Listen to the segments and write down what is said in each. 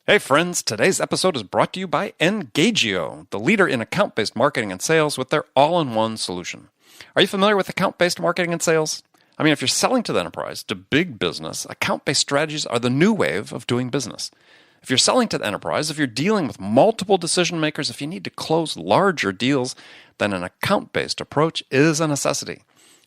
Hey friends, today's episode is brought to you by Engagio, the leader in account-based marketing and sales with their all-in-one solution. Are you familiar with account-based marketing and sales? I mean, if you're selling to the enterprise, to big business, account-based strategies are the new wave of doing business. If you're selling to the enterprise, if you're dealing with multiple decision makers, if you need to close larger deals, then an account-based approach is a necessity.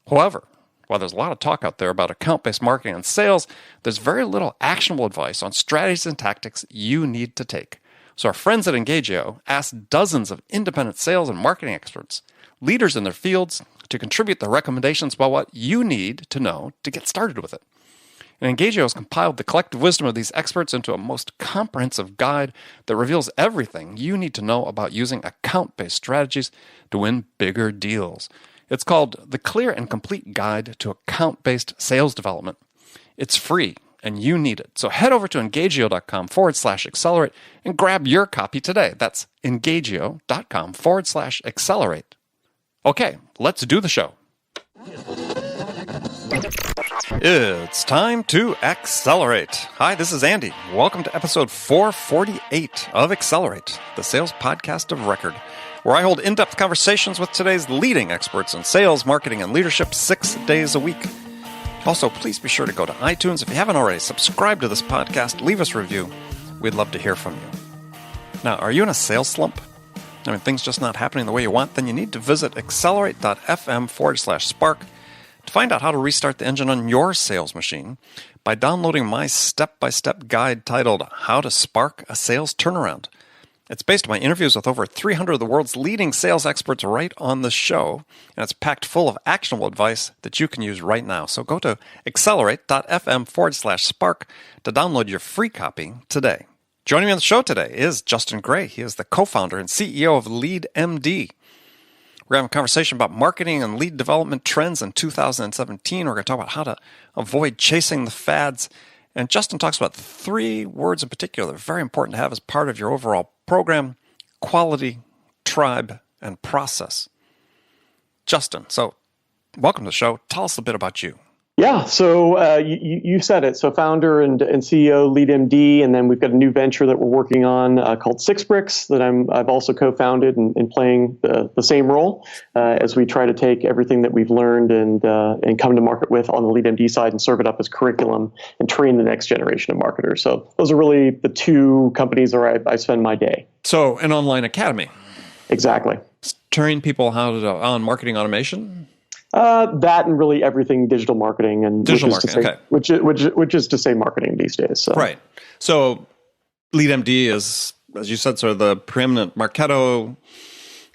However, while there's a lot of talk out there about account-based marketing and sales, there's very little actionable advice on strategies and tactics you need to take. So our friends at Engagio asked dozens of independent sales and marketing experts, leaders in their fields, to contribute their recommendations about what you need to know to get started with it. And Engagio has compiled the collective wisdom of these experts into a most comprehensive guide that reveals everything you need to know about using account-based strategies to win bigger deals. It's called The Clear and Complete Guide to Account-Based Sales Development. It's free, and you need it. So head over to engagio.com/accelerate and grab your copy today. That's engagio.com/accelerate. Okay, let's do the show. It's time to accelerate. Hi, this is Andy. Welcome to episode 448 of Accelerate, the sales podcast of record, where I hold in-depth conversations with today's leading experts in sales, marketing, and leadership 6 days a week. Also, please be sure to go to iTunes. If you haven't already, subscribe to this podcast, leave us a review. We'd love to hear from you. Now, are you in a sales slump? I mean, things just not happening the way you want? Then you need to visit accelerate.fm/spark to find out how to restart the engine on your sales machine by downloading my step-by-step guide titled How to Spark a Sales Turnaround. It's based on my interviews with over 300 of the world's leading sales experts right on the show, and it's packed full of actionable advice that you can use right now. So go to accelerate.fm/spark to download your free copy today. Joining me on the show today is Justin Gray. He is the co-founder and CEO of LeadMD. We're having a conversation about marketing and lead development trends in 2017. We're going to talk about how to avoid chasing the fads. And Justin talks about 3 words in particular that are very important to have as part of your overall program: quality, tribe, and process. Justin, so welcome to the show. Tell us a bit about you. Yeah, so you said it. So founder and CEO, LeadMD, and then we've got a new venture that we're working on called Six Bricks that I've also co-founded and playing the same role as we try to take everything that we've learned and come to market with on the LeadMD side and serve it up as curriculum and train the next generation of marketers. So those are really the 2 companies where I spend my day. So an online academy. Exactly. Train people how to on marketing automation. That and really everything digital marketing and digital marketing, okay. Which is to say marketing these days. So. Right. So LeadMD is, as you said, sort of the preeminent Marketo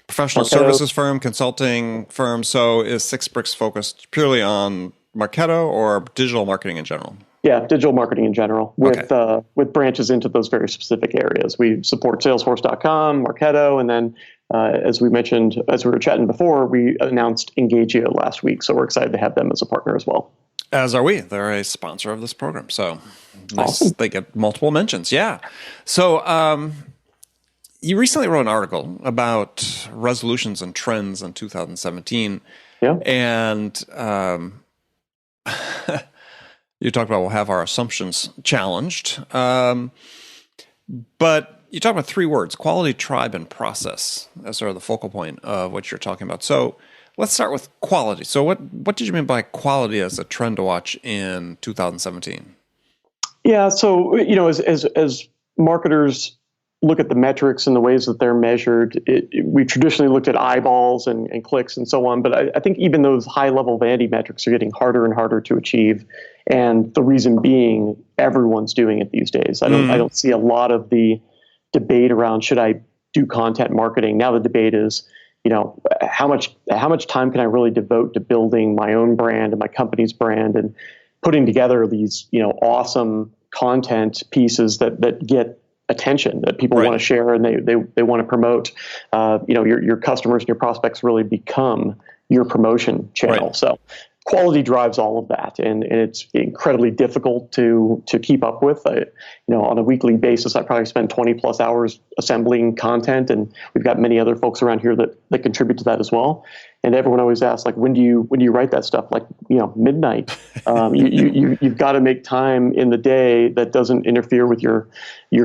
professional services firm, consulting firm. So is Six Bricks focused purely on Marketo or digital marketing in general? Yeah, digital marketing in general, with branches into those very specific areas. We support Salesforce.com, Marketo, and then as we mentioned, as we were chatting before, we announced Engagio last week, so we're excited to have them as a partner as well. As are we. They're a sponsor of this program, so awesome. They get multiple mentions. Yeah. So you recently wrote an article about resolutions and trends in 2017. Yeah. And you talked about we'll have our assumptions challenged. But you talk about 3 words: quality, tribe, and process as sort of the focal point of what you're talking about. So let's start with quality. So what did you mean by quality as a trend to watch in 2017? Yeah, so as marketers look at the metrics and the ways that they're measured, we traditionally looked at eyeballs and clicks and so on. But I think even those high-level vanity metrics are getting harder and harder to achieve. And the reason being, everyone's doing it these days. I don't see a lot of the debate around should I do content marketing. Now the debate is, how much time can I really devote to building my own brand and my company's brand and putting together these awesome content pieces that get attention that people want to share and they want to promote. Your customers and your prospects really become your promotion channel. Right. So quality drives all of that, and it's incredibly difficult to keep up with. On a weekly basis, I probably spend 20 plus hours assembling content, and we've got many other folks around here that contribute to that as well. And everyone always asks, like, when do you write that stuff? Like, midnight. You've got to make time in the day that doesn't interfere with your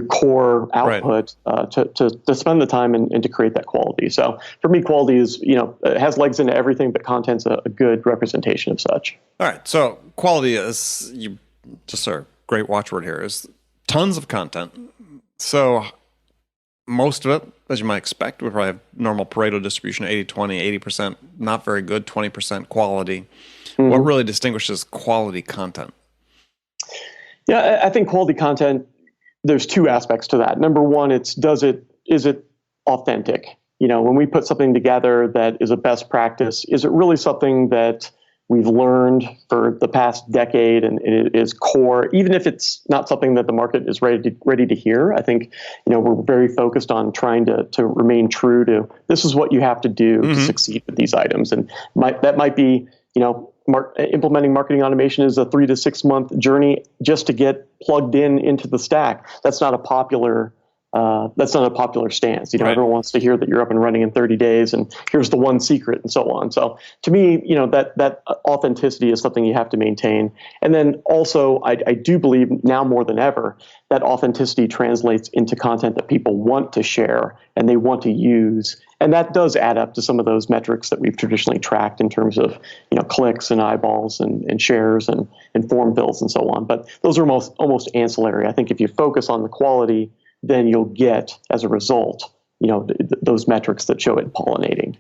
core output to spend the time and to create that quality. So for me, quality is, it has legs into everything, but content's a good representation of such. All right. So quality is, just a great watchword here, is tons of content. So most of it, as you might expect, would probably have normal Pareto distribution, 80-20, 80% not very good, 20% quality. Mm-hmm. What really distinguishes quality content? Yeah, I think quality content, there's two aspects to that. Number one, is it authentic? When we put something together that is a best practice, is it really something that we've learned for the past decade and it is core, even if it's not something that the market is ready to hear? I think, we're very focused on trying to remain true to this is what you have to do to succeed with these items. And that might be, implementing marketing automation is a 3 to 6 month journey just to get plugged into the stack. That's not a popular stance. Right. Everyone wants to hear that you're up and running in 30 days and here's the one secret and so on. So to me, that authenticity is something you have to maintain. And then also, I do believe now more than ever that authenticity translates into content that people want to share and they want to use. And that does add up to some of those metrics that we've traditionally tracked in terms of, clicks and eyeballs and shares and form fills and so on. But those are almost ancillary. I think if you focus on the quality, then you'll get, as a result, those metrics that show it pollinating.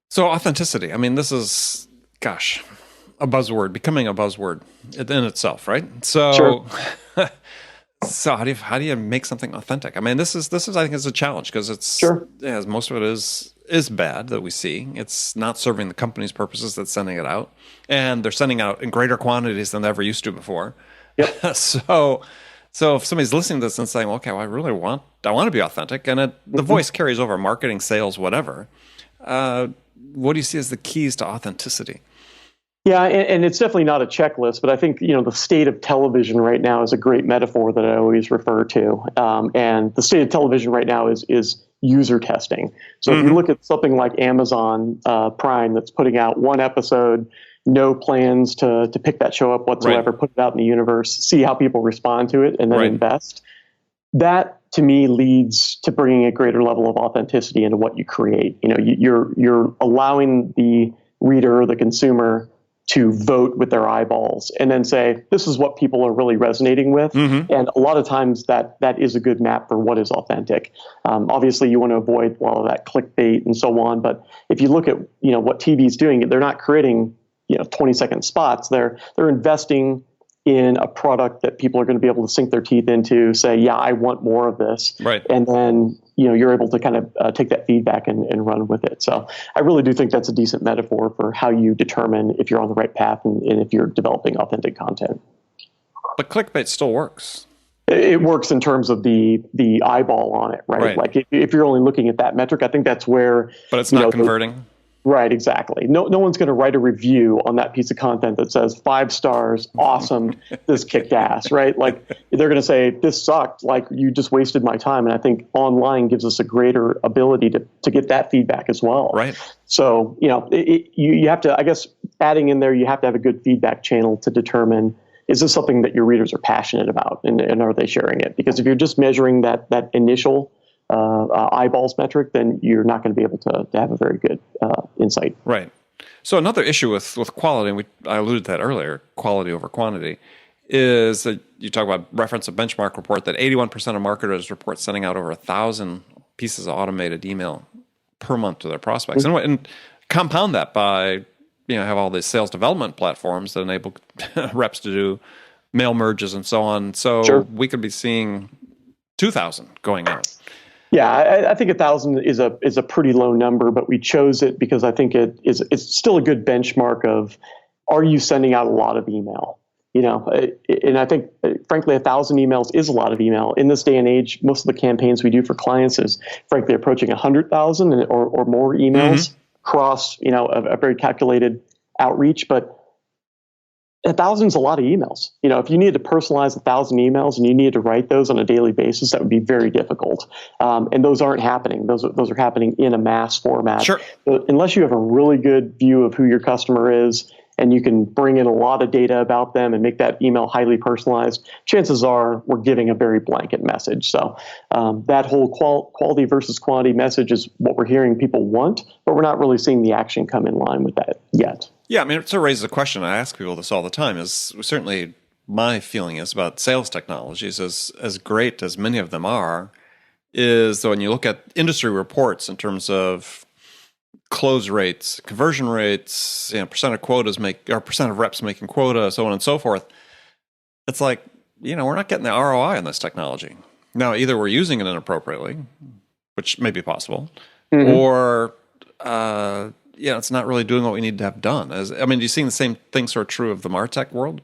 So authenticity, this is, a buzzword, becoming a buzzword in itself, right? So, sure. So how do you make something authentic? This is I think is a challenge because it's, sure. As most of it is bad that we see. It's not serving the company's purposes that's sending it out, and they're sending out in greater quantities than they ever used to before. Yep. So if somebody's listening to this and saying, okay, well, I want to be authentic, and the voice carries over marketing, sales, whatever. What do you see as the keys to authenticity? Yeah, and it's definitely not a checklist, but I think, the state of television right now is a great metaphor that I always refer to. And the state of television right now is user testing. So if you look at something like Amazon Prime that's putting out one episode, no plans to pick that show up whatsoever, put it out in the universe, see how people respond to it, and then invest. That, to me, leads to bringing a greater level of authenticity into what you create. You're allowing the reader or the consumer to vote with their eyeballs and then say, this is what people are really resonating with. And a lot of times that is a good map for what is authentic. Obviously, you want to avoid all of that clickbait and so on. But if you look at what TV is doing, they're not creating 20-second spots. They're investing in a product that people are going to be able to sink their teeth into, say, yeah, I want more of this. Right. And then, you're able to kind of take that feedback and run with it. So I really do think that's a decent metaphor for how you determine if you're on the right path and if you're developing authentic content. But clickbait still works. It works in terms of the eyeball on it, right? Like if you're only looking at that metric, I think that's where... But it's not converting. Right, exactly. No one's going to write a review on that piece of content that says 5 stars, awesome, this kicked ass, right? Like they're going to say, this sucked, like you just wasted my time. And I think online gives us a greater ability to get that feedback as well. Right. So, you have to, I guess, adding in there, you have to have a good feedback channel to determine, is this something that your readers are passionate about and are they sharing it? Because if you're just measuring that initial eyeballs metric, then you're not going to be able to have a very good insight. Right. So another issue with quality, and I alluded to that earlier, quality over quantity, is that you talk about reference a benchmark report that 81% of marketers report sending out over 1,000 pieces of automated email per month to their prospects. And compound that by, have all these sales development platforms that enable reps to do mail merges and so on. So we could be seeing 2,000 going out. Yeah, I think 1,000 is a pretty low number, but we chose it because I think it's still a good benchmark of, are you sending out a lot of email? And I think, frankly, 1,000 emails is a lot of email. In this day and age, most of the campaigns we do for clients is, frankly, approaching 100,000 or more emails across, a very calculated outreach. But 1,000's a lot of emails. If you needed to personalize 1,000 emails and you needed to write those on a daily basis, that would be very difficult. And those aren't happening. Those are happening in a mass format. Sure. But unless you have a really good view of who your customer is and you can bring in a lot of data about them and make that email highly personalized, chances are we're giving a very blanket message. So that whole quality versus quantity message is what we're hearing people want, but we're not really seeing the action come in line with that yet. Yeah, I mean, it sort of raises a question. I ask people this all the time. Is certainly my feeling is about sales technologies, as great as many of them are, is that when you look at industry reports in terms of close rates, conversion rates, percent of quotas or percent of reps making quota, so on and so forth, it's like, we're not getting the ROI on this technology. Now, either we're using it inappropriately, which may be possible, or it's not really doing what we need to have done. Do you see the same thing sort of true of the MarTech world?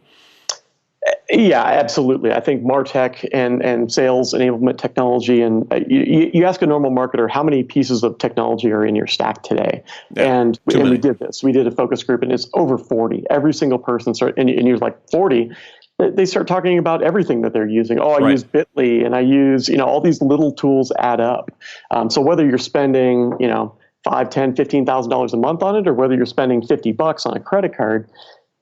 Yeah, absolutely. I think MarTech and sales enablement technology, and you ask a normal marketer, how many pieces of technology are in your stack today? Yeah, and we did this. We did a focus group, and it's over 40. Every single person and you're like, 40? They start talking about everything that they're using. I use Bitly, and I use, all these little tools add up. So whether you're spending, $5,000, $10,000, $15,000 a month on it, or whether you're spending $50 on a credit card,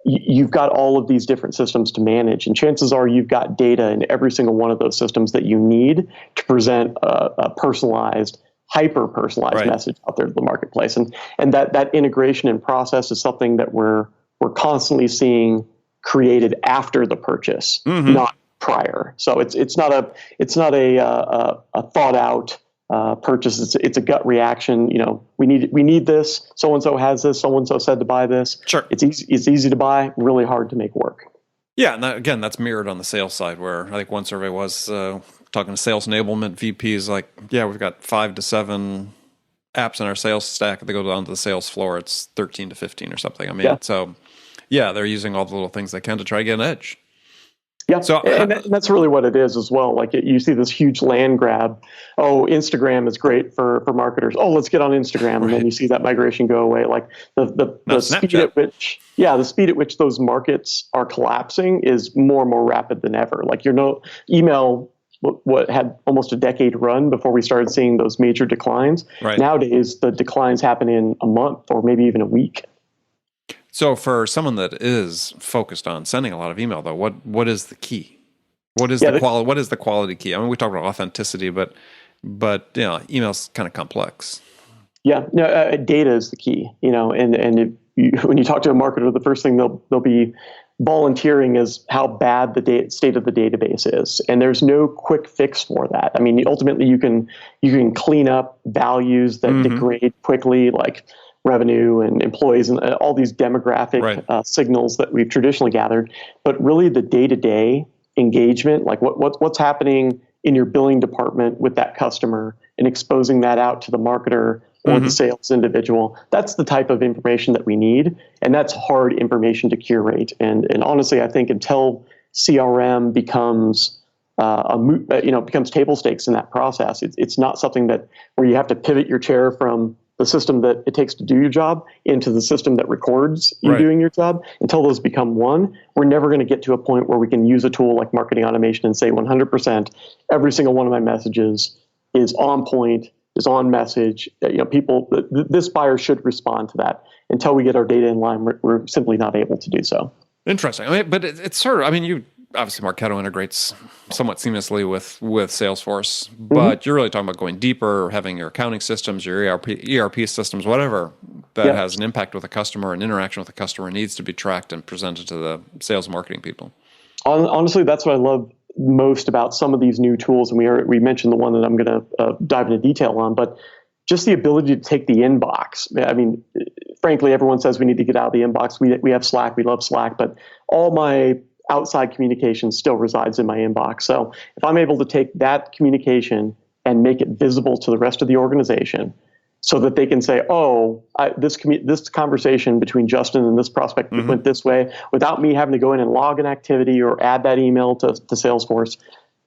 you've got all of these different systems to manage. And chances are you've got data in every single one of those systems that you need to present a personalized, hyper-personalized message out there to the marketplace. And that integration and process is something that we're constantly seeing created after the purchase, not prior. So it's not a thought out purchase. It's a gut reaction. We need this. So and so has this. So and so said to buy this. Sure. It's easy to buy. Really hard to make work. Yeah, and that's mirrored on the sales side, where I think one survey was talking to sales enablement VPs, like, we've got 5 to 7 apps in our sales stack. They go down to the sales floor, it's 13 to 15 or something. So they're using all the little things they can to try to get an edge. Yeah, so, and that's really what it is as well. Like you see this huge land grab. Instagram is great for marketers. Let's get on Instagram, and then you see that migration go away. Like the speed at which those markets are collapsing is more and more rapid than ever. Like email, what had almost a decade run before we started seeing those major declines. Right. Nowadays, the declines happen in a month or maybe even a week. So for someone that is focused on sending a lot of email, though, what is the key? What is what is the quality key? I mean, we talk about authenticity, but email's kind of complex. Yeah, data is the key. And when you talk to a marketer, the first thing they'll be volunteering is how bad the state of the database is, and there's no quick fix for that. I mean, ultimately, you can clean up values that degrade quickly, like revenue and employees and all these demographic signals that we've traditionally gathered. But really the day-to-day engagement, like what's happening in your billing department with that customer and exposing that out to the marketer or the sales individual, that's the type of information that we need. And that's hard information to curate. And honestly, I think until CRM becomes becomes table stakes in that process, it's not something where you have to pivot your chair from the system that it takes to do your job into the system that records you doing your job. Until those become one, we're never going to get to a point where we can use a tool like marketing automation and say 100% every single one of my messages is on point, is on message. This buyer should respond to that. Until we get our data in line, we're simply not able to do so. Interesting. But it's sort of, you obviously Marketo integrates somewhat seamlessly with Salesforce, but you're really talking about going deeper, having your accounting systems, your ERP systems, whatever that has an impact with a customer, an interaction with a customer needs to be tracked and presented to the sales marketing people. Honestly, that's what I love most about some of these new tools, and we mentioned the one that I'm going to dive into detail on, but just the ability to take the inbox. I mean, frankly, everyone says we need to get out of the inbox. We have Slack, we love Slack, but all my outside communication still resides in my inbox. So if I'm able to take that communication and make it visible to the rest of the organization so that they can say, this conversation between Justin and this prospect went this way, without me having to go in and log an activity or add that email to Salesforce,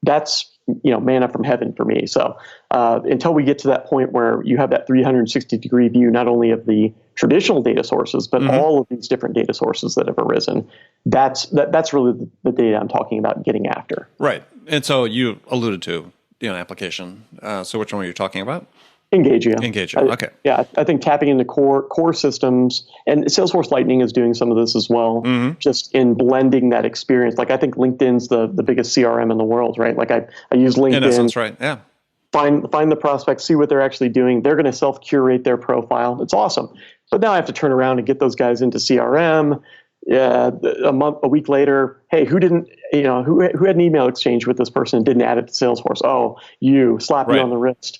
that's manna from heaven for me. So until we get to that point where you have that 360-degree view, not only of the traditional data sources, but all of these different data sources that have arisen, that's really the data I'm talking about getting after. Right. And so you alluded to application. So which one were you talking about? Engagio. Okay. I think tapping into core systems, and Salesforce Lightning is doing some of this as well, just in blending that experience. Like I think LinkedIn's the biggest CRM in the world, right? Like I use LinkedIn. In essence, right, yeah. Find the prospects, see what they're actually doing. They're going to self-curate their profile. It's awesome. But now I have to turn around and get those guys into CRM. A week later, hey, who had an email exchange with this person and didn't add it to Salesforce? Oh, slap you on the wrist.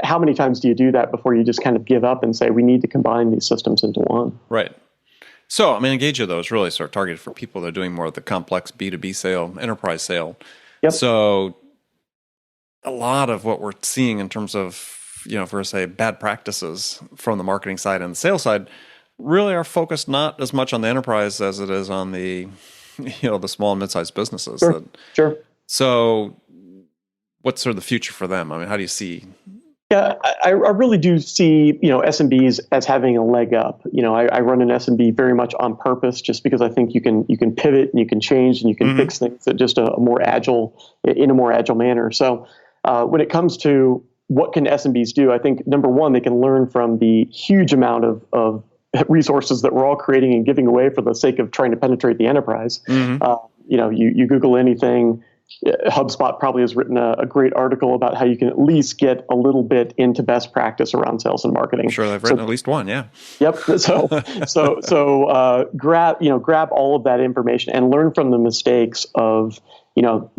How many times do you do that before you just kind of give up and say, we need to combine these systems into one? Right. So, Engagio, though, is really sort of targeted for people that are doing more of the complex B2B sale, enterprise sale. Yep. So, a lot of what we're seeing in terms of, for say, bad practices from the marketing side and the sales side really are focused not as much on the enterprise as it is on the, the small and mid-sized businesses. Sure. So, what's sort of the future for them? How do you see? Yeah, I really do see, SMBs as having a leg up. I run an SMB very much on purpose, just because I think you can pivot and you can change and you can fix things at just in a more agile manner. So when it comes to what can SMBs do, I think number one, they can learn from the huge amount of resources that we're all creating and giving away for the sake of trying to penetrate the enterprise. You Google anything. HubSpot probably has written a great article about how you can at least get a little bit into best practice around sales and marketing. I'm sure they've written at least one, yeah. Yep. So grab all of that information and learn from the mistakes of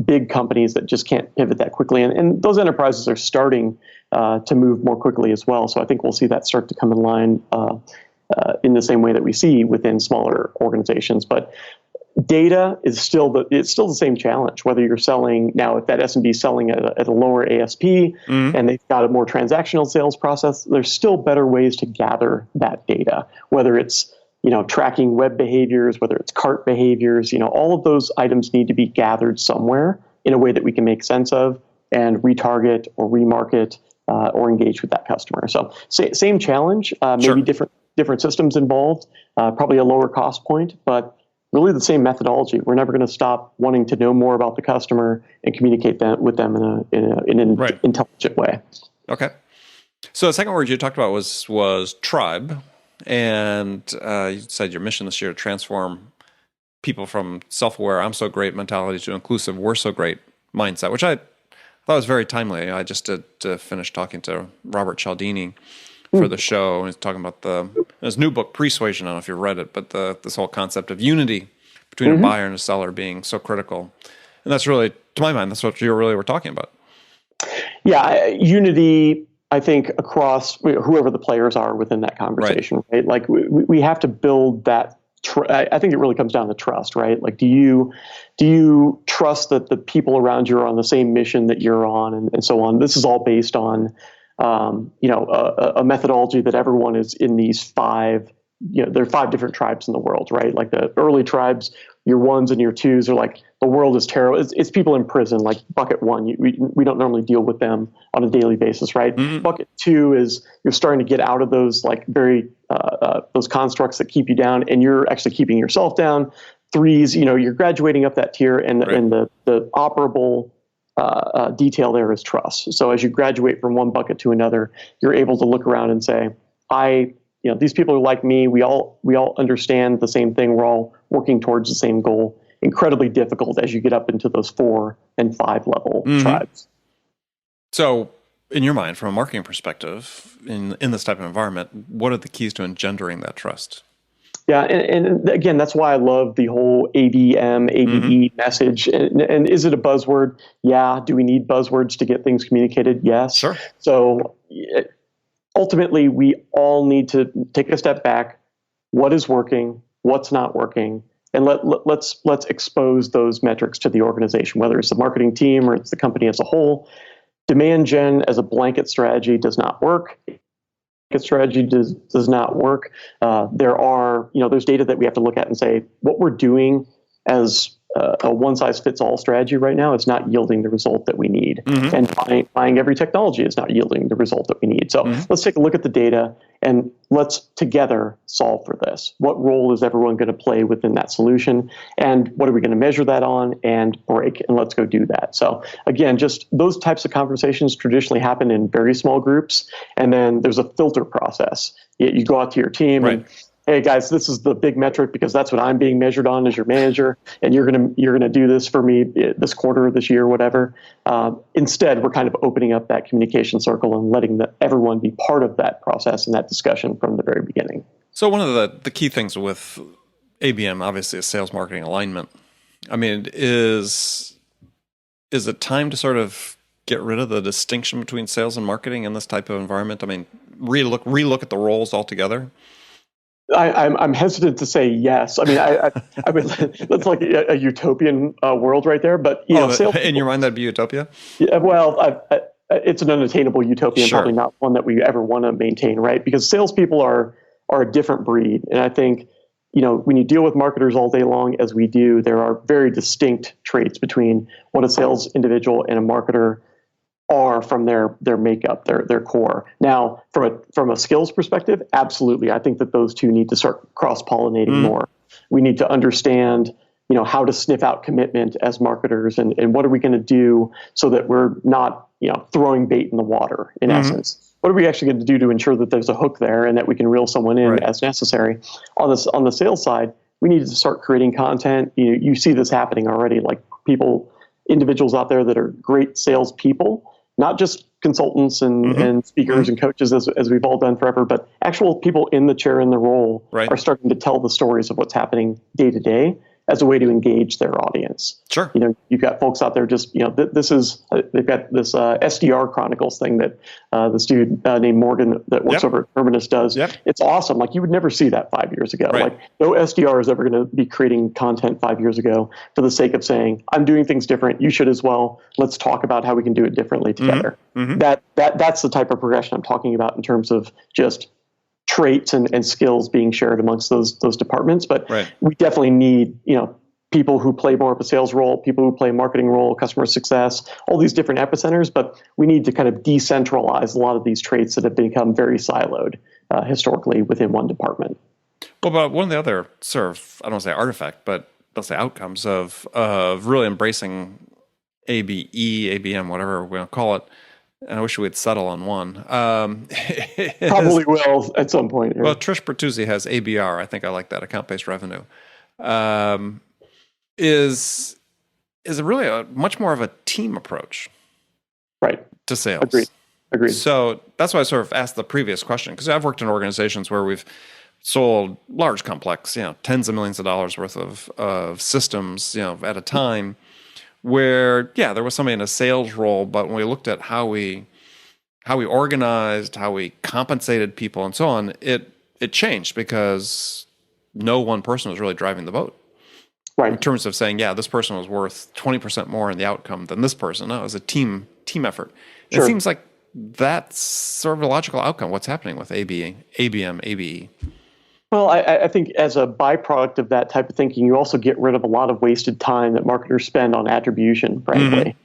big companies that just can't pivot that quickly, and those enterprises are starting to move more quickly as well. So I think we'll see that start to come in line in the same way that we see within smaller organizations, but. Data is still the same challenge, whether you're selling now, if that SMB is selling at a lower ASP and they've got a more transactional sales process, there's still better ways to gather that data, whether it's, tracking web behaviors, whether it's cart behaviors, all of those items need to be gathered somewhere in a way that we can make sense of and retarget or remarket or engage with that customer. So same challenge, maybe different systems involved, probably a lower cost point, but really the same methodology. We're never going to stop wanting to know more about the customer and communicate with them in an intelligent way. Okay. So the second word you talked about was tribe, and you said your mission this year to transform people from self-aware, I'm so great mentality to inclusive, we're so great mindset, which I thought was very timely. I just did finish talking to Robert Cialdini for the show, and he's talking about his new book, Persuasion. I don't know if you've read it, but this whole concept of unity between a buyer and a seller being so critical. And that's really, to my mind, that's what you really were talking about. Yeah, unity, I think, across whoever the players are within that conversation, right? Like we have to build that. I think it really comes down to trust, right? Like, do you trust that the people around you are on the same mission that you're on, and so on? This is all based on a methodology that everyone is in these five, there are 5 different tribes in the world, right? Like the early tribes, your 1s and your 2s are like, the world is terrible. It's people in prison, like bucket 1. We don't normally deal with them on a daily basis, right? Bucket 2 is you're starting to get out of those like very, those constructs that keep you down, and you're actually keeping yourself down. 3s, you're graduating up that tier, and the operable detail there is trust. So as you graduate from one bucket to another, you're able to look around and say, these people are like me. We all understand the same thing. We're all working towards the same goal. Incredibly difficult as you get up into those 4 and 5 level tribes. So in your mind, from a marketing perspective, in this type of environment, what are the keys to engendering that trust? Yeah, and again, that's why I love the whole ABM, ABE message. And is it a buzzword? Yeah. Do we need buzzwords to get things communicated? Yes. Sure. So ultimately, we all need to take a step back. What is working? What's not working? And let's expose those metrics to the organization, whether it's the marketing team or it's the company as a whole. Demand gen as a blanket strategy does not work. Strategy does not work. There's data that we have to look at and say what we're doing as a one-size-fits-all strategy right now. It's not yielding the result that we need. And buying every technology is not yielding the result that we need. So let's take a look at the data and let's together solve for this. What role is everyone going to play within that solution? And what are we going to measure that on and break? And let's go do that. So again, just those types of conversations traditionally happen in very small groups. And then there's a filter process. You go out to your team and, hey guys, this is the big metric because that's what I'm being measured on as your manager, and you're gonna do this for me this quarter, this year, whatever. Instead, we're kind of opening up that communication circle and letting everyone be part of that process and that discussion from the very beginning. So one of the key things with ABM, obviously, is sales marketing alignment. I mean, is it time to sort of get rid of the distinction between sales and marketing in this type of environment? I mean, relook at the roles altogether. I'm hesitant to say yes. I mean, I mean, that's like a utopian world right there. But in your mind, that'd be utopia. Yeah, well, it's an unattainable utopia, and probably not one that we ever want to maintain, right? Because salespeople are a different breed, and I think when you deal with marketers all day long, as we do, there are very distinct traits between what a sales individual and a marketer are from their makeup, their core. Now, from a skills perspective, absolutely, I think that those two need to start cross-pollinating more. We need to understand, how to sniff out commitment as marketers, and what are we going to do so that we're not, throwing bait in the water, in essence. What are we actually going to do to ensure that there's a hook there and that we can reel someone in as necessary? On the sales side, we need to start creating content. You see this happening already, like individuals out there that are great salespeople, not just consultants and speakers and coaches as we've all done forever, but actual people in the chair, in the role, are starting to tell the stories of what's happening day to day as a way to engage their audience. Sure. You've got folks out there just, they've got this SDR Chronicles thing that this dude named Morgan that works over at Terminus does. It's awesome. Like, you would never see that 5 years ago. Like, no SDR is ever going to be creating content 5 years ago for the sake of saying, I'm doing things different. You should as well. Let's talk about how we can do it differently together. That's the type of progression I'm talking about in terms of just traits and skills being shared amongst those departments. But we definitely need, people who play more of a sales role, people who play a marketing role, customer success, all these different epicenters. But we need to kind of decentralize a lot of these traits that have become very siloed historically within one department. Well, but one of the other sort of, I don't want to say artifact, but let's say outcomes of really embracing ABE, ABM, whatever we're going to call it, and I wish we'd settle on one. Probably will at some point. Well, Trish Bertuzzi has ABR. I think I like that, Account-Based Revenue. Is really a much more of a team approach, to sales. Agreed. So that's why I sort of asked the previous question, because I've worked in organizations where we've sold large, complex, tens of millions of dollars worth of systems, at a time, where there was somebody in a sales role, but when we looked at how we organized, how we compensated people, and so on, it changed because no one person was really driving the boat. In terms of saying, this person was worth 20% more in the outcome than this person. No, it was a team effort. It seems like that's sort of a logical outcome. What's happening with ABM, ABE? Well, I think as a byproduct of that type of thinking, you also get rid of a lot of wasted time that marketers spend on attribution, frankly.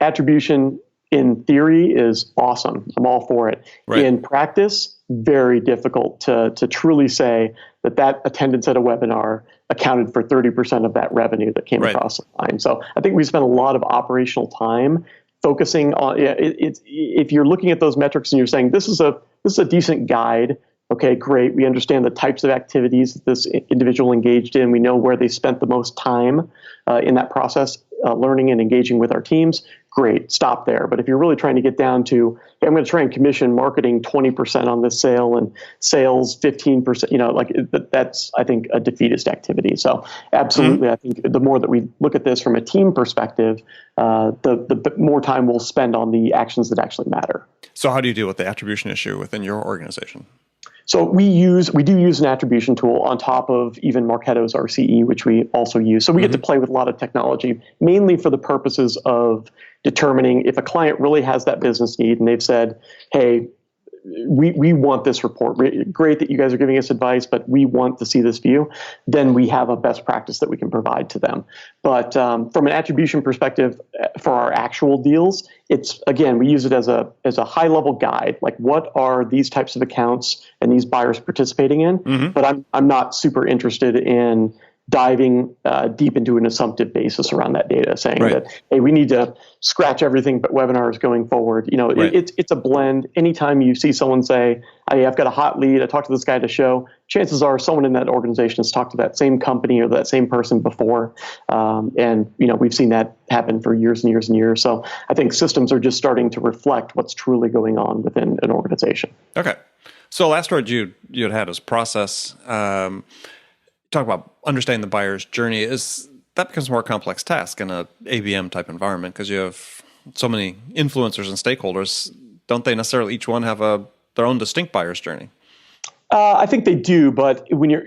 Attribution in theory is awesome. I'm all for it. In practice, very difficult to truly say that attendance at a webinar accounted for 30% of that revenue that came across the line. So I think we spent a lot of operational time focusing on if you're looking at those metrics and you're saying this is a decent guide. Okay, great. We understand the types of activities that this individual engaged in. We know where they spent the most time in that process, learning and engaging with our teams. Great, stop there. But if you're really trying to get down to, hey, I'm going to try and commission marketing 20% on this sale and sales 15%, that's, I think, a defeatist activity. So absolutely, I think the more that we look at this from a team perspective, the more time we'll spend on the actions that actually matter. So how do you deal with the attribution issue within your organization? So we do use an attribution tool on top of even Marketo's RCE, which we also use. So we get to play with a lot of technology, mainly for the purposes of determining if a client really has that business need and they've said, hey, we want this report. Great that you guys are giving us advice, but we want to see this view. Then we have a best practice that we can provide to them. But from an attribution perspective, for our actual deals, it's, again, we use it as a high level guide. Like, what are these types of accounts and these buyers participating in? Mm-hmm. But I'm not super interested in diving deep into an assumptive basis around that data, saying that, hey, we need to scratch everything but webinars going forward. It's a blend. Anytime you see someone say, hey, I've got a hot lead, I talked to this guy at a show, chances are someone in that organization has talked to that same company or that same person before. And we've seen that happen for years and years and years. So I think systems are just starting to reflect what's truly going on within an organization. Okay. So last word you had was process. Talk about understanding the buyer's journey. That becomes a more complex task in a ABM type environment because you have so many influencers and stakeholders. Don't they necessarily each one have their own distinct buyer's journey? I think they do, but when you're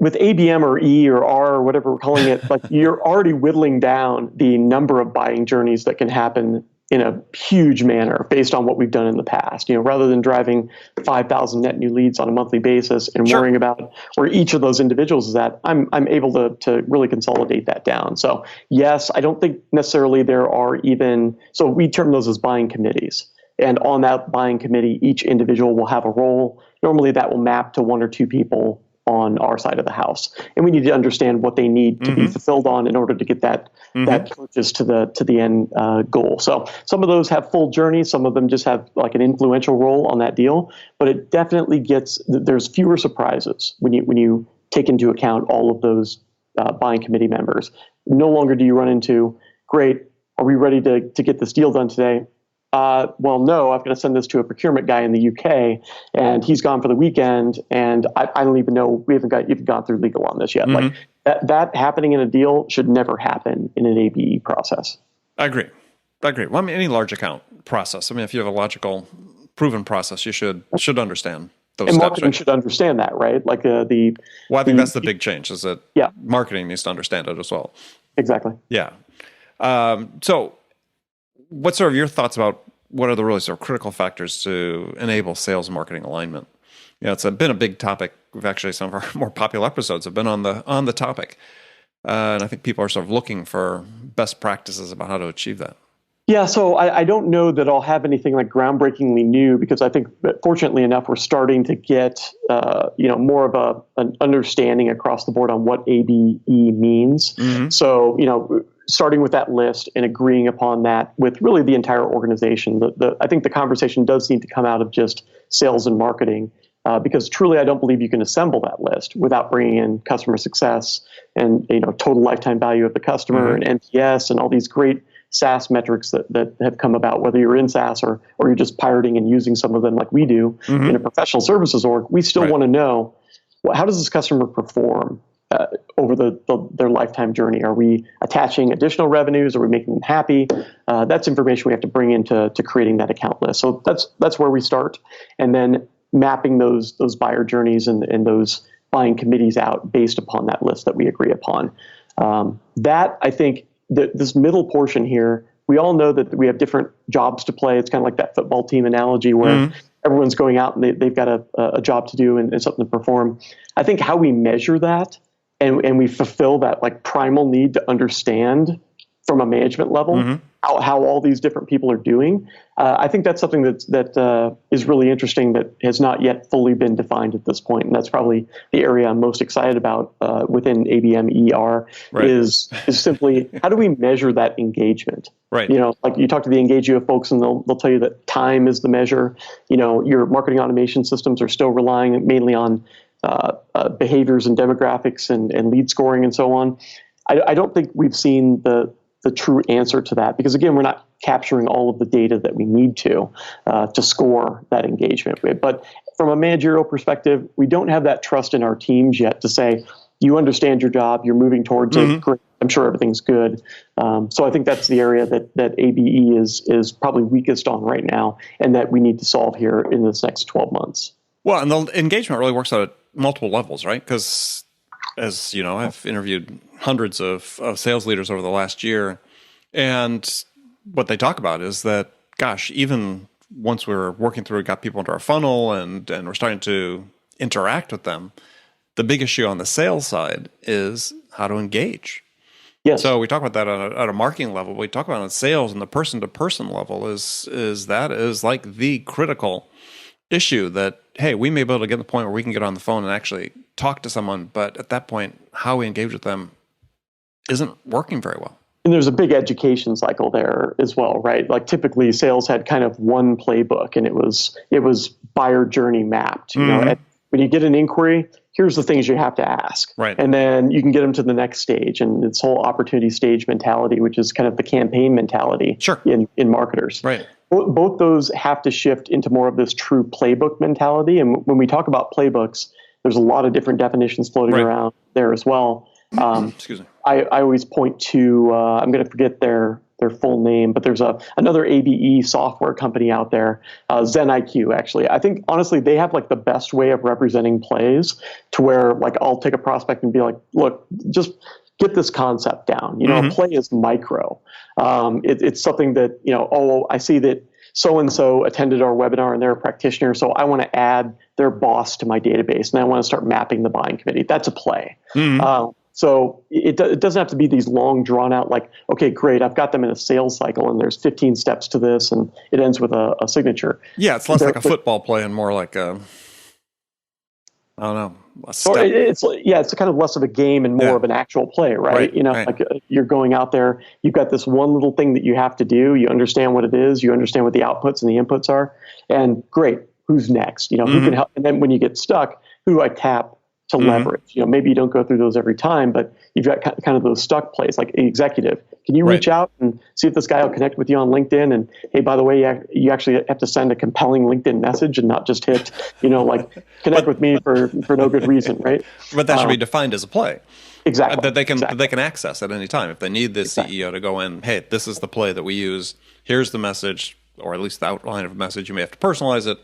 with ABM or E or R or whatever we're calling it, like, you're already whittling down the number of buying journeys that can happen in a huge manner based on what we've done in the past. Rather than driving 5,000 net new leads on a monthly basis and worrying about where each of those individuals is at, I'm able to really consolidate that down. So yes, I don't think necessarily there are so we term those as buying committees. And on that buying committee, each individual will have a role. Normally that will map to one or two people on our side of the house. And we need to understand what they need to be fulfilled on in order to get that purchase to the end goal. So some of those have full journeys. Some of them just have like an influential role on that deal. But it definitely there's fewer surprises when you take into account all of those buying committee members. No longer do you run into, great, are we ready to get this deal done today? Well, no, I've got to send this to a procurement guy in the UK, and he's gone for the weekend, and I don't even know, we haven't even gone through legal on this yet. Like, that happening in a deal should never happen in an ABE process. I agree. Well, I mean, any large account process. I mean, if you have a logical, proven process, you should understand those and steps. Marketing should understand that, right? Like Well, I think that's the big change, is that marketing needs to understand it as well. Exactly. Yeah. So what sort of your thoughts about what are the really sort of critical factors to enable sales and marketing alignment? It's been a big topic. We've actually, some of our more popular episodes have been on the topic. And I think people are sort of looking for best practices about how to achieve that. Yeah, so I don't know that I'll have anything like groundbreakingly new, because I think that fortunately enough, we're starting to get more of an understanding across the board on what ABE means. Mm-hmm. So, starting with that list and agreeing upon that with really the entire organization. I think the conversation does need to come out of just sales and marketing, because truly I don't believe you can assemble that list without bringing in customer success and total lifetime value of the customer and NPS and all these great SaaS metrics that have come about, whether you're in SaaS or you're just pirating and using some of them like we do in a professional services org. We still want to know, how does this customer perform over their lifetime journey? Are we attaching additional revenues? Are we making them happy? That's information we have to bring into creating that account list. So that's where we start, and then mapping those buyer journeys and those buying committees out based upon that list that we agree upon. That, I think, this middle portion here, we all know that we have different jobs to play. It's kind of like that football team analogy where everyone's going out and they've got a job to do and something to perform. I think how we measure that and we fulfill that like primal need to understand from a management level how all these different people are doing. I think that's something that is really interesting that has not yet fully been defined at this point. And that's probably the area I'm most excited about within ABM ER is simply how do we measure that engagement? Right. Like you talk to the Engagio folks and they'll tell you that time is the measure. Your marketing automation systems are still relying mainly on behaviors and demographics and lead scoring and so on. I don't think we've seen the true answer to that, because again, we're not capturing all of the data that we need to score that engagement. But from a managerial perspective, we don't have that trust in our teams yet to say, you understand your job, you're moving towards it, great, I'm sure everything's good. So I think that's the area that ABE is probably weakest on right now, and that we need to solve here in this next 12 months. Well, and the engagement really works out at multiple levels, right? Because as you know, I've interviewed hundreds of sales leaders over the last year, and what they talk about is that, gosh, even once we're working through, got people into our funnel and we're starting to interact with them, the big issue on the sales side is how to engage. Yes. So we talk about that at a marketing level. We talk about it on sales and the person-to-person level is like the critical issue that, hey, we may be able to get to the point where we can get on the phone and actually talk to someone, but at that point, how we engage with them isn't working very well. And there's a big education cycle there as well, right? Like typically sales had kind of one playbook, and it was buyer journey mapped. You know, when you get an inquiry, here's the things you have to ask. Right. And then you can get them to the next stage, and this whole opportunity stage mentality, which is kind of the campaign mentality in marketers. Right. Both those have to shift into more of this true playbook mentality. And when we talk about playbooks, there's a lot of different definitions floating around there as well. Excuse me. I always point to, I'm going to forget their full name, but there's another ABE software company out there, ZenIQ, actually. I think, honestly, they have like the best way of representing plays to where like I'll take a prospect and be like, look, just get this concept down. You know, a play is micro. It's something that, you know, oh, I see that so-and-so attended our webinar and they're a practitioner, so I want to add their boss to my database and I want to start mapping the buying committee. That's a play. So it doesn't have to be these long drawn out like, okay, great, I've got them in a sales cycle and there's 15 steps to this and it ends with a signature. Yeah, it's less like a football play and more like a, I don't know, a step. It's kind of less of a game and more of an actual play, right? You know, like you're going out there, you've got this one little thing that you have to do, you understand what it is, you understand what the outputs and the inputs are, and great, who's next? You know, who can help? And then when you get stuck, who do I tap to leverage? You know, maybe you don't go through those every time, but you've got kind of those stuck plays, like executive. Can you reach out and see if this guy will connect with you on LinkedIn? And hey, by the way, you actually have to send a compelling LinkedIn message and not just hit, you know, like connect with me for no good reason, right? But that should be defined as a play. Exactly. That they can access at any time. If they need the CEO to go in, hey, this is the play that we use. Here's the message, or at least the outline of a message. You may have to personalize it,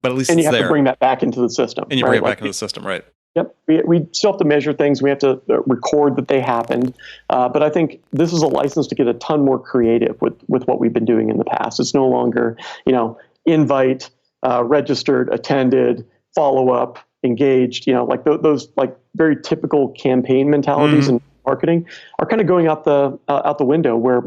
but at least and it's you have there. to bring that back into the system. And you bring it back into the system, right? Yep. We still have to measure things. We have to record that they happened. But I think this is a license to get a ton more creative with what we've been doing in the past. It's no longer, you know, invite, registered, attended, follow up, engaged, you know, like those like very typical campaign mentalities in marketing are kind of going out the window, where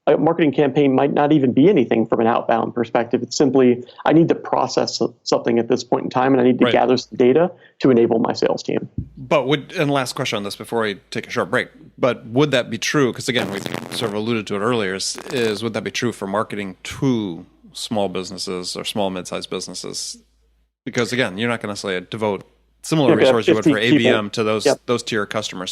a marketing campaign might not even be anything from an outbound perspective. It's simply, I need to process something at this point in time, and I need to gather some data to enable my sales team. But and last question on this before we take a short break, but would that be true? Because again, we sort of alluded to it earlier, is would that be true for marketing to small businesses or small mid-sized businesses? Because again, you're not going to necessarily devote similar resources you would for ABM to those tier customers.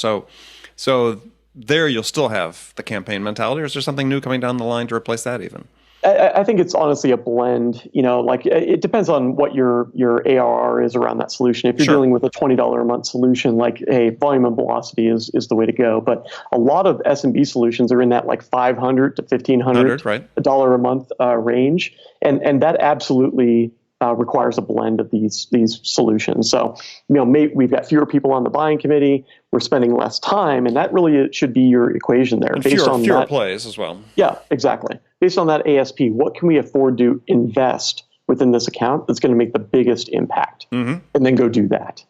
So there you'll still have the campaign mentality, or is there something new coming down the line to replace that even? I think it's honestly a blend. You know, like it depends on what your ARR is around that solution. If you're dealing with a $20 a month solution, like, hey, volume and velocity is the way to go. But a lot of SMB solutions are in that like $500 to $1,500 a month range, and that absolutely requires a blend of these solutions. So, you know, we've got fewer people on the buying committee. We're spending less time, and that really should be your equation there. And fewer plays as well. Yeah, exactly. Based on that ASP, what can we afford to invest within this account that's going to make the biggest impact, and then go do that.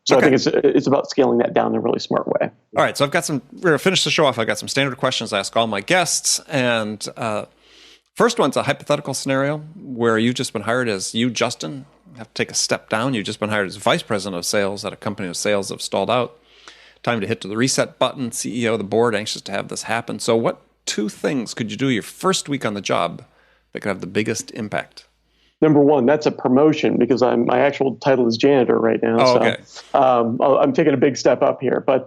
So I think it's about scaling that down in a really smart way. All right, so we're going to finish the show off. I've got some standard questions I ask all my guests, and first one's a hypothetical scenario where you've just been hired as Justin, have to take a step down. You've just been hired as vice president of sales at a company whose sales have stalled out. Time to hit the reset button. CEO of the board, anxious to have this happen. So what 2 things could you do your first week on the job that could have the biggest impact? Number one, that's a promotion, because my actual title is janitor right now. I'm taking a big step up here. But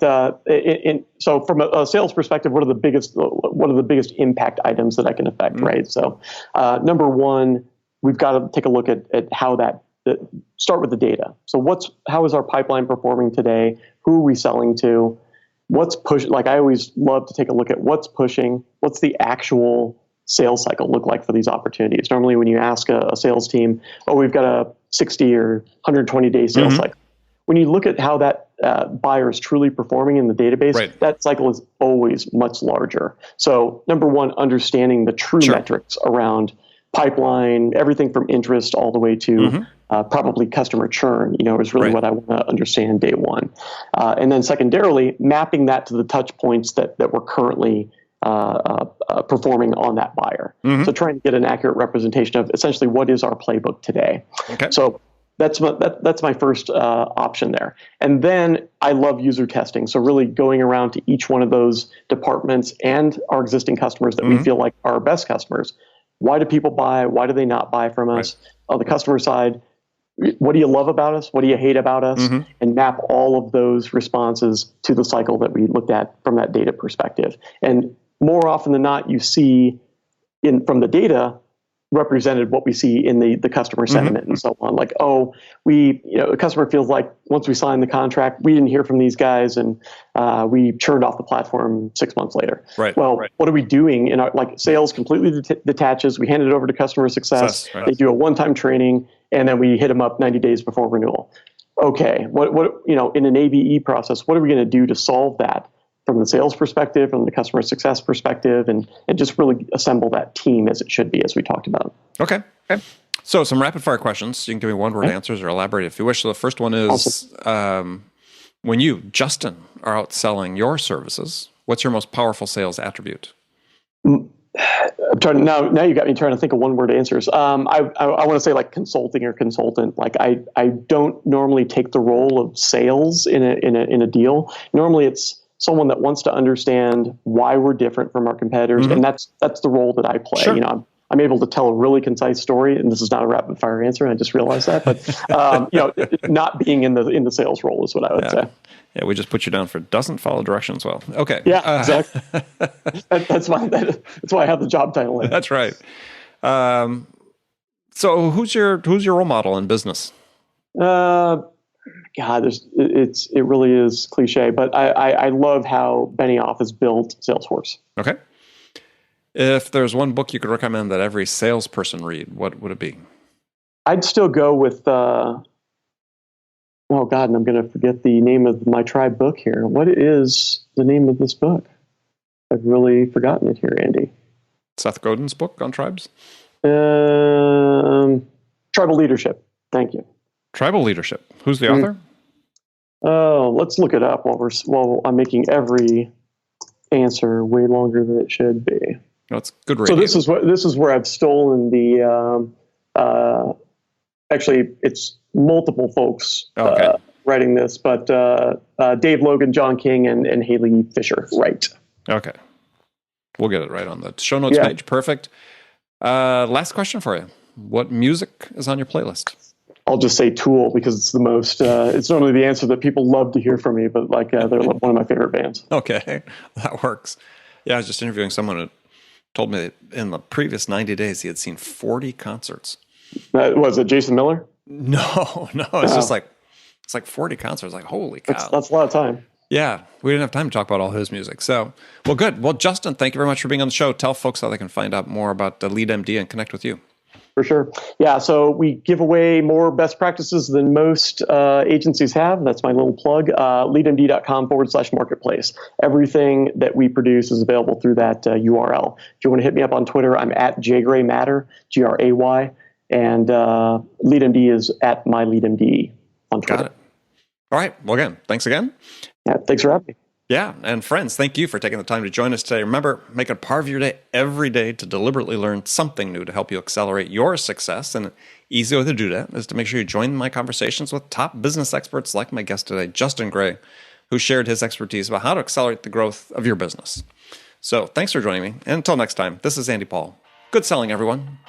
so from a sales perspective, what are the biggest impact items that I can affect, right? So number one, we've got to take a look at how start with the data. So how is our pipeline performing today? Who are we selling to? What's push? Like, I always love to take a look at what's pushing. What's the actual sales cycle look like for these opportunities? Normally, when you ask a sales team, we've got a 60 or 120-day sales cycle. When you look at how that buyer is truly performing in the database, that cycle is always much larger. So number one, understanding the true metrics around pipeline, everything from interest all the way to probably customer churn, is really what I want to understand day one. And then secondarily, mapping that to the touch points that we're currently performing on that buyer. So trying to get an accurate representation of essentially what is our playbook today. Okay. So that's my first option there. And then I love user testing. So really going around to each one of those departments and our existing customers that we feel like are our best customers. Why do people buy? Why do they not buy from us? On the customer side, what do you love about us? What do you hate about us? And map all of those responses to the cycle that we looked at from that data perspective. And more often than not, you see from the data represented what we see in the customer sentiment and so on. Like, the customer feels like once we signed the contract, we didn't hear from these guys and we churned off the platform 6 months later. What are we doing in our, sales completely detaches. We hand it over to customer success. They do a one-time training and then we hit them up 90 days before renewal. Okay. What in an ABE process, what are we going to do to solve that? From the sales perspective, from the customer success perspective, and just really assemble that team as it should be, as we talked about. Okay. So some rapid fire questions. You can give me one-word answers or elaborate if you wish. So the first one is, when you, Justin, are out selling your services, what's your most powerful sales attribute? I'm trying now you got me trying to think of one-word answers. I want to say like consulting or consultant. Like I don't normally take the role of sales in a deal. Normally it's someone that wants to understand why we're different from our competitors, and that's the role that I play. Sure. I'm able to tell a really concise story, and this is not a rapid fire answer. I just realized that, but not being in the sales role is what I would say. Yeah, we just put you down for doesn't follow directions well. Okay. Yeah, exactly. That's why I have the job title. That's right. So who's your role model in business? God, it really is cliche, but I love how Benioff has built Salesforce. Okay. If there's one book you could recommend that every salesperson read, what would it be? I'd still go with, and I'm going to forget the name of my tribe book here. What is the name of this book? I've really forgotten it here, Andy. Seth Godin's book on tribes? Tribal Leadership. Thank you. Tribal Leadership. Who's the author? Oh, let's look it up while I'm making every answer way longer than it should be. No, it's good radio. So this is where I've stolen the. Actually, it's multiple folks writing this, but Dave Logan, John King, and Haley Fisher. Right. Okay. We'll get it right on the show notes page. Perfect. Last question for you. What music is on your playlist? I'll just say Tool because it's the most. It's normally the answer that people love to hear from me, but they're one of my favorite bands. Okay, that works. Yeah, I was just interviewing someone who told me that in the previous 90 days he had seen 40 concerts. Was it Jason Miller? No. It's just it's like 40 concerts. Like, holy cow, that's a lot of time. Yeah, we didn't have time to talk about all his music. So, well, good. Well, Justin, thank you very much for being on the show. Tell folks how they can find out more about the LeadMD and connect with you. For sure. Yeah, so we give away more best practices than most agencies have. That's my little plug. leadmd.com/marketplace. Everything that we produce is available through that URL. If you want to hit me up on Twitter, I'm at jgraymatter, Gray, and LeadMD is at myleadmd on Twitter. Got it. All right. Well, again, thanks again. Yeah, thanks for having me. Yeah, and friends, thank you for taking the time to join us today. Remember, make it a part of your day every day to deliberately learn something new to help you accelerate your success. And an easy way to do that is to make sure you join my conversations with top business experts like my guest today, Justin Gray, who shared his expertise about how to accelerate the growth of your business. So thanks for joining me. And until next time, this is Andy Paul. Good selling, everyone.